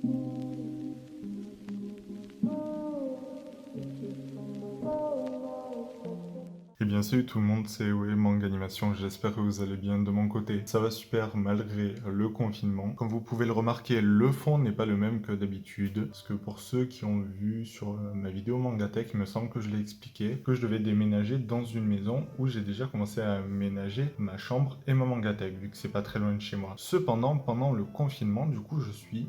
Et bien salut tout le monde, c'est Way Manga Animation, j'espère que vous allez bien de mon côté. Ça va super malgré le confinement. Comme vous pouvez le remarquer, le fond n'est pas le même que d'habitude. Parce que pour ceux qui ont vu sur ma vidéo Mangatech, il me semble que je l'ai expliqué, que je devais déménager dans une maison où j'ai déjà commencé à aménager ma chambre et ma Mangatech, vu que c'est pas très loin de chez moi. Cependant, pendant le confinement, du coup, je suis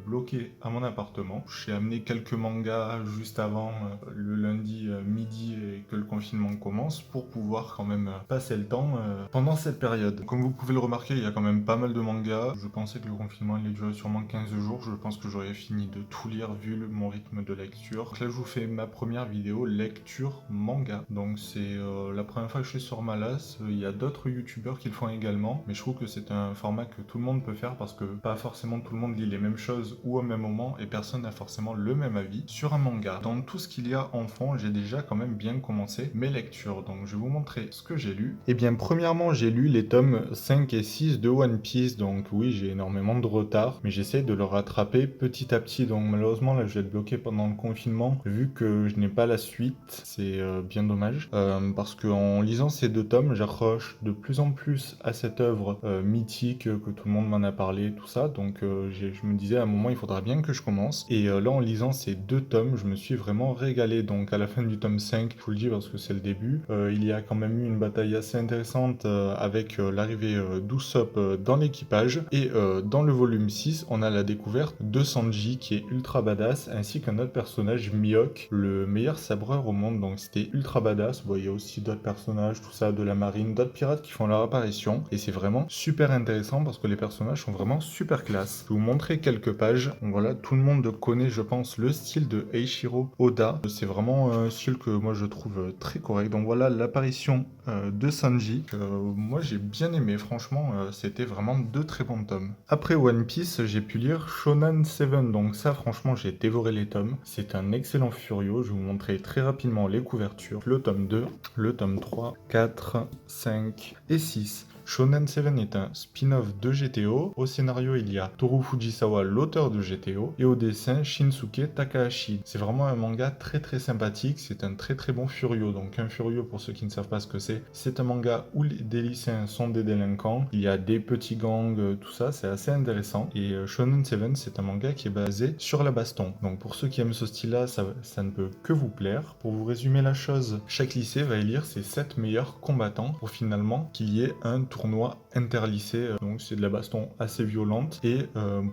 bloqué à mon appartement. J'ai amené quelques mangas juste avant le lundi midi et que le confinement commence pour pouvoir quand même passer le temps pendant cette période. Comme vous pouvez le remarquer, il y a quand même pas mal de mangas. Je pensais que le confinement allait durer sûrement 15 jours. Je pense que j'aurais fini de tout lire vu mon rythme de lecture. Donc là, je vous fais ma première vidéo lecture manga. Donc c'est la première fois que je suis sur Malas. Il y a d'autres youtubeurs qui le font également, mais je trouve que c'est un format que tout le monde peut faire parce que pas forcément tout le monde lit les mêmes choses ou au même moment et personne n'a forcément le même avis sur un manga. Dans tout ce qu'il y a en fond, j'ai déjà quand même bien commencé mes lectures. Donc je vais vous montrer ce que j'ai lu. Et bien premièrement, j'ai lu les tomes 5 et 6 de One Piece. Donc oui, j'ai énormément de retard, mais j'essaie de le rattraper petit à petit. Donc malheureusement, là, je vais être bloqué pendant le confinement vu que je n'ai pas la suite. C'est bien dommage. Parce qu'en lisant ces deux tomes, j'accroche de plus en plus à cette œuvre mythique que tout le monde m'en a parlé, tout ça. Donc je me disais à un moment, il faudra bien que je commence. Et là, en lisant ces deux tomes, je me suis vraiment régalé. Donc à la fin du tome 5, je vous le dis parce que c'est le début, il y a quand même eu une bataille assez intéressante avec l'arrivée d'Usopp dans l'équipage. Et dans le volume 6, on a la découverte de Sanji qui est ultra badass, ainsi qu'un autre personnage, Mihawk, le meilleur sabreur au monde. Donc c'était ultra badass. Bon, il y a aussi d'autres personnages, tout ça, de la marine, d'autres pirates qui font leur apparition. Et c'est vraiment super intéressant parce que les personnages sont vraiment super classe. Je vais vous montrer quelques pages. Donc voilà, tout le monde connaît, je pense, le style de Eiichiro Oda. C'est vraiment un style que moi je trouve très correct. Donc voilà l'apparition de Sanji. Moi j'ai bien aimé, franchement, c'était vraiment deux très bons tomes. Après One Piece, j'ai pu lire Shonen 7. Donc ça, franchement, j'ai dévoré les tomes. C'est un excellent furio. Je vais vous montrer très rapidement les couvertures. Le tome 2, le tome 3, 4, 5 et 6. Shonen 7 est un spin-off de GTO. Au scénario, il y a Toru Fujisawa, l'auteur de GTO, et au dessin, Shinsuke Takahashi. C'est vraiment un manga très très sympathique, c'est un très très bon furio. Donc un furio, pour ceux qui ne savent pas ce que c'est un manga où des lycéens sont des délinquants, il y a des petits gangs, tout ça, c'est assez intéressant. Et Shonen 7, c'est un manga qui est basé sur la baston. Donc pour ceux qui aiment ce style-là, ça ne peut que vous plaire. Pour vous résumer la chose, chaque lycée va élire ses 7 meilleurs combattants pour finalement qu'il y ait un tournoi interlycée, donc c'est de la baston assez violente, et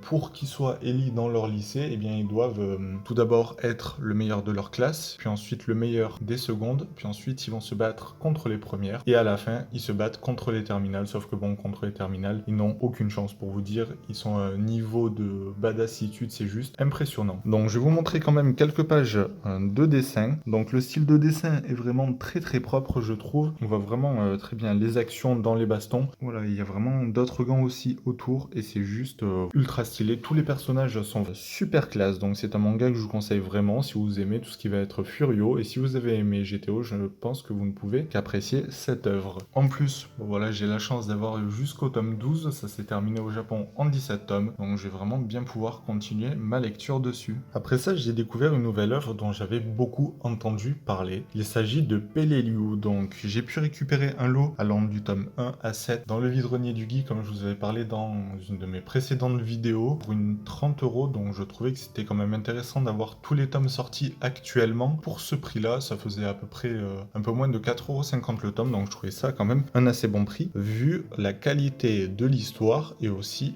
pour qu'ils soient élus dans leur lycée, eh bien ils doivent tout d'abord être le meilleur de leur classe, puis ensuite le meilleur des secondes, puis ensuite ils vont se battre contre les premières, et à la fin ils se battent contre les terminales, sauf que bon, contre les terminales, ils n'ont aucune chance. Pour vous dire, ils sont à un niveau de badassitude, c'est juste impressionnant. Donc je vais vous montrer quand même quelques pages de dessin. Donc le style de dessin est vraiment très très propre, je trouve. On voit vraiment très bien les actions dans les bastons. Voilà, il y a vraiment d'autres gants aussi autour et c'est juste ultra stylé. Tous les personnages sont super classe, donc c'est un manga que je vous conseille vraiment si vous aimez tout ce qui va être Furio, et si vous avez aimé GTO, je pense que vous ne pouvez qu'apprécier cette œuvre. En plus, bon, voilà, j'ai la chance d'avoir jusqu'au tome 12, ça s'est terminé au Japon en 17 tomes, donc je vais vraiment bien pouvoir continuer ma lecture dessus. Après ça, j'ai découvert une nouvelle œuvre dont j'avais beaucoup entendu parler. Il s'agit de Peleliu, donc j'ai pu récupérer un lot allant du tome 1 à 7 dans le vide-grenier du geek, comme je vous avais parlé dans une de mes précédentes vidéos, pour une 30 €, donc je trouvais que c'était quand même intéressant d'avoir tous les tomes sortis actuellement. Pour ce prix-là, ça faisait à peu près un peu moins de 4,50 € le tome, donc je trouvais ça quand même un assez bon prix, vu la qualité de l'histoire et aussi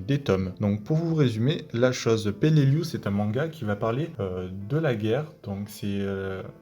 des tomes. Donc pour vous résumer la chose, Peleliu, c'est un manga qui va parler de la guerre, donc c'est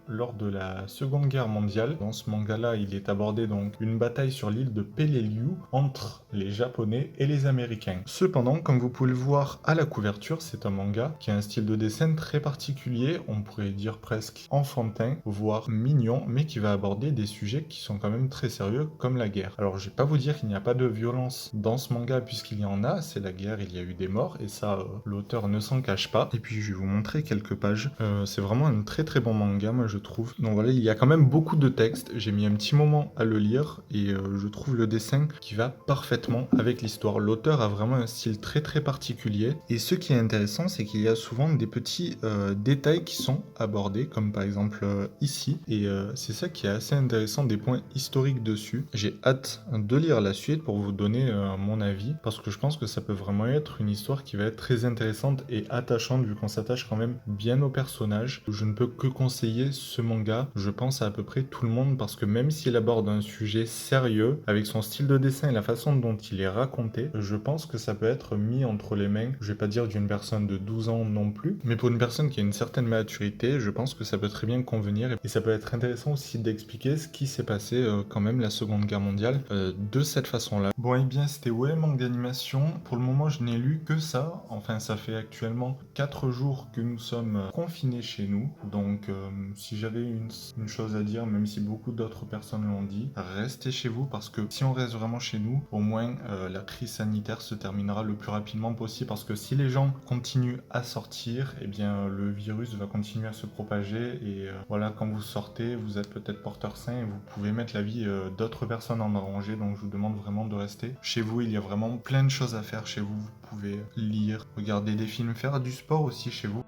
lors de la Seconde Guerre mondiale. Dans ce manga-là, il est abordé donc une bataille sur l'île de Peleliu entre les Japonais et les Américains. Cependant, comme vous pouvez le voir à la couverture, c'est un manga qui a un style de dessin très particulier, on pourrait dire presque enfantin, voire mignon, mais qui va aborder des sujets qui sont quand même très sérieux, comme la guerre. Alors, je vais pas vous dire qu'il n'y a pas de violence dans ce manga, puisqu'il y en a, c'est la guerre, il y a eu des morts, et ça, l'auteur ne s'en cache pas. Et puis, je vais vous montrer quelques pages. C'est vraiment un très très bon manga, moi je trouve. Donc voilà, il y a quand même beaucoup de texte, j'ai mis un petit moment à le lire, et je trouve trouve le dessin qui va parfaitement avec l'histoire. L'auteur a vraiment un style très très particulier et ce qui est intéressant, c'est qu'il y a souvent des petits détails qui sont abordés, comme par exemple ici, et c'est ça qui est assez intéressant, des points historiques dessus. J'ai hâte de lire la suite pour vous donner mon avis, parce que je pense que ça peut vraiment être une histoire qui va être très intéressante et attachante, vu qu'on s'attache quand même bien aux personnages. Je ne peux que conseiller ce manga, je pense à peu près tout le monde, parce que même s'il aborde un sujet sérieux, avec son style de dessin et la façon dont il est raconté, je pense que ça peut être mis entre les mains, je vais pas dire d'une personne de 12 ans non plus, mais pour une personne qui a une certaine maturité, je pense que ça peut très bien convenir, et ça peut être intéressant aussi d'expliquer ce qui s'est passé quand même la Seconde Guerre mondiale de cette façon-là. Bon, et bien c'était ouais, manga animation. Pour le moment, je n'ai lu que ça. Enfin, ça fait actuellement 4 jours que nous sommes confinés chez nous. Donc, si j'avais une chose à dire, même si beaucoup d'autres personnes l'ont dit, restez chez vous, parce que si on reste vraiment chez nous, au moins la crise sanitaire se terminera le plus rapidement possible, parce que si les gens continuent à sortir, eh bien le virus va continuer à se propager, et voilà, quand vous sortez, vous êtes peut-être porteur sain et vous pouvez mettre la vie d'autres personnes en danger. Donc je vous demande vraiment de rester chez vous. Il y a vraiment plein de choses à faire chez vous. Vous pouvez lire, regarder des films, faire du sport aussi chez vous.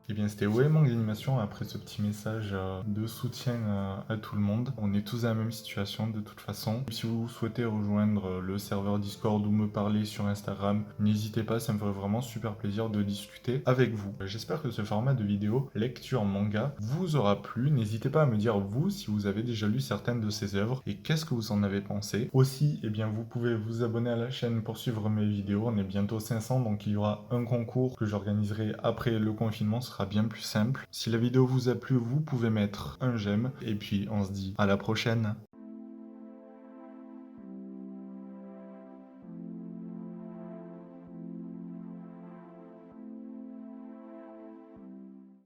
Et bien c'était ouais Manga Animation, après ce petit message de soutien à tout le monde. On est tous dans la même situation de toute façon. Si vous souhaitez rejoindre le serveur Discord ou me parler sur Instagram, n'hésitez pas, ça me ferait vraiment super plaisir de discuter avec vous. J'espère que ce format de vidéo lecture manga vous aura plu. N'hésitez pas à me dire vous si vous avez déjà lu certaines de ces œuvres et qu'est-ce que vous en avez pensé. Aussi, eh bien vous pouvez vous abonner à la chaîne pour suivre mes vidéos. On est bientôt 500, donc il y aura un concours que j'organiserai après le confinement, ce sera bien plus simple. Si la vidéo vous a plu, vous pouvez mettre un j'aime et puis on se dit à la prochaine.